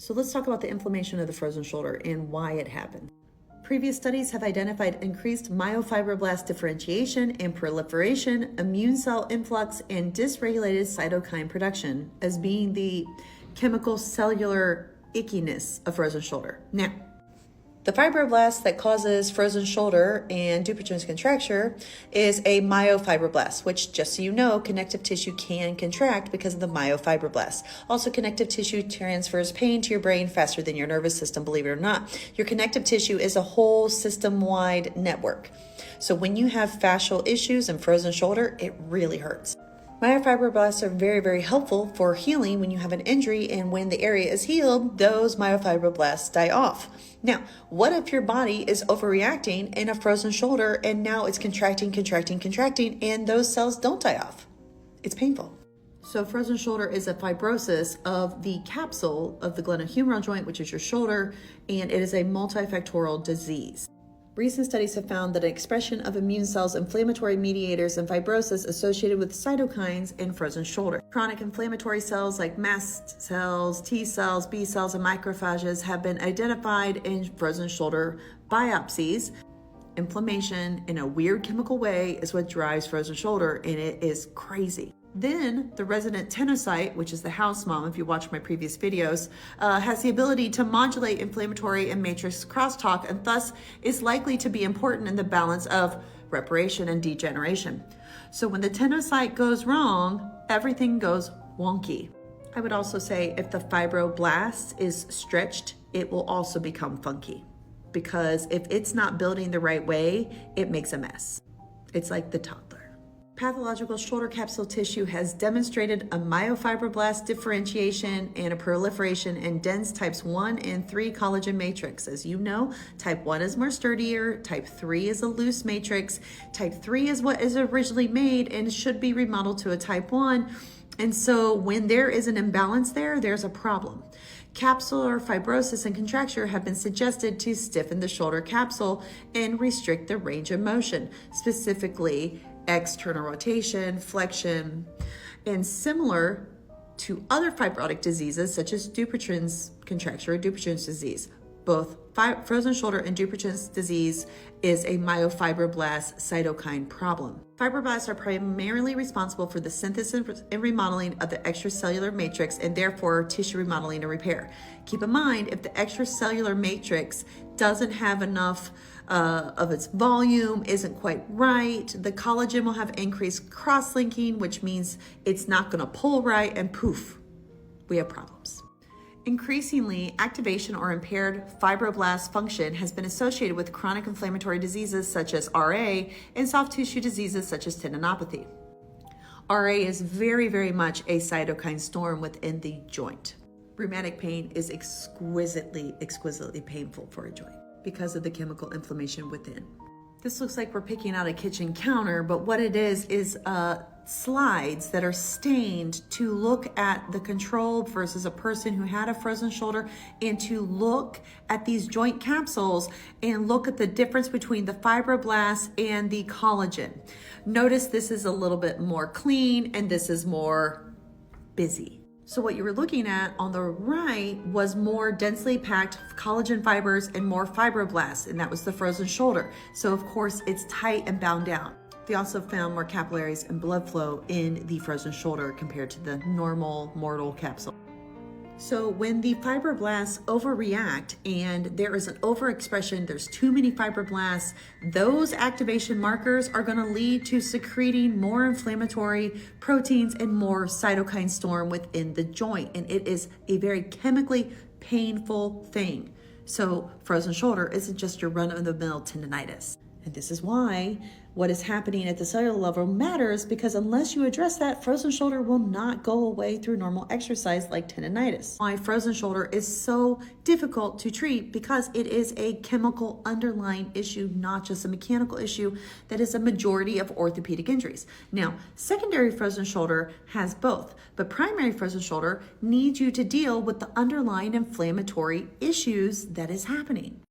So let's talk about the inflammation of the frozen shoulder and why it happens. Previous studies have identified increased myofibroblast differentiation and proliferation, immune cell influx, and dysregulated cytokine production as being the chemical cellular ickiness of frozen shoulder. Now, the fibroblast that causes frozen shoulder and Dupuytren's contracture is a myofibroblast, which, just so you know, connective tissue can contract because of the myofibroblast. Also, connective tissue transfers pain to your brain faster than your nervous system, believe it or not. Your connective tissue is a whole system-wide network. So when you have fascial issues and frozen shoulder, it really hurts. Myofibroblasts are very, very helpful for healing when you have an injury, and when the area is healed, those myofibroblasts die off. Now, what if your body is overreacting in a frozen shoulder and now it's contracting, and those cells don't die off? It's painful. So frozen shoulder is a fibrosis of the capsule of the glenohumeral joint, which is your shoulder, and it is a multifactorial disease. Recent studies have found that expression of immune cells, inflammatory mediators, and fibrosis associated with cytokines in frozen shoulder. Chronic inflammatory cells like mast cells, T cells, B cells, and macrophages have been identified in frozen shoulder biopsies. Inflammation in a weird chemical way is what drives frozen shoulder, and it is crazy. Then the resident tenocyte, which is the house mom, if you watch my previous videos, has the ability to modulate inflammatory and matrix crosstalk, and thus is likely to be important in the balance of reparation and degeneration. So when the tenocyte goes wrong, everything goes wonky. I would also say if the fibroblast is stretched, it will also become funky, because if it's not building the right way, it makes a mess. It's like the toddler. Pathological shoulder capsule tissue has demonstrated a myofibroblast differentiation and a proliferation in dense types 1 and 3 collagen matrix. As you know, type 1 is more sturdier, type 3 is a loose matrix, type 3 is what is originally made and should be remodeled to a type 1. And so when there is an imbalance there, there's a problem. Capsular fibrosis and contracture have been suggested to stiffen the shoulder capsule and restrict the range of motion, specifically external rotation, flexion, and similar to other fibrotic diseases such as Dupuytren's contracture or Dupuytren's disease. Both frozen shoulder and Dupuytren's disease is a myofibroblast cytokine problem. Fibroblasts are primarily responsible for the synthesis and remodeling of the extracellular matrix, and therefore tissue remodeling and repair. Keep in mind, if the extracellular matrix doesn't have enough of its volume, isn't quite right, the collagen will have increased cross-linking, which means it's not going to pull right, and poof, we have problems. Increasingly, activation or impaired fibroblast function has been associated with chronic inflammatory diseases such as RA and soft tissue diseases such as tendinopathy. RA is very, very much a cytokine storm within the joint. Rheumatic pain is exquisitely painful for a joint because of the chemical inflammation within. This looks like we're picking out a kitchen counter, but what it is slides that are stained to look at the control versus a person who had a frozen shoulder, and to look at these joint capsules and look at the difference between the fibroblasts and the collagen. Notice this is a little bit more clean and this is more busy. So what you were looking at on the right was more densely packed collagen fibers and more fibroblasts, and that was the frozen shoulder. So of course it's tight and bound down. They also found more capillaries and blood flow in the frozen shoulder compared to the normal mortal capsule. So when the fibroblasts overreact and there is an overexpression, there's too many fibroblasts, those activation markers are going to lead to secreting more inflammatory proteins and more cytokine storm within the joint. And it is a very chemically painful thing. So frozen shoulder isn't just your run-of-the-mill tendinitis. And this is why what is happening at the cellular level matters, because unless you address that, frozen shoulder will not go away through normal exercise like tendinitis. Why frozen shoulder is so difficult to treat, because it is a chemical underlying issue, not just a mechanical issue that is a majority of orthopedic injuries. Now, secondary frozen shoulder has both, but primary frozen shoulder needs you to deal with the underlying inflammatory issues that is happening.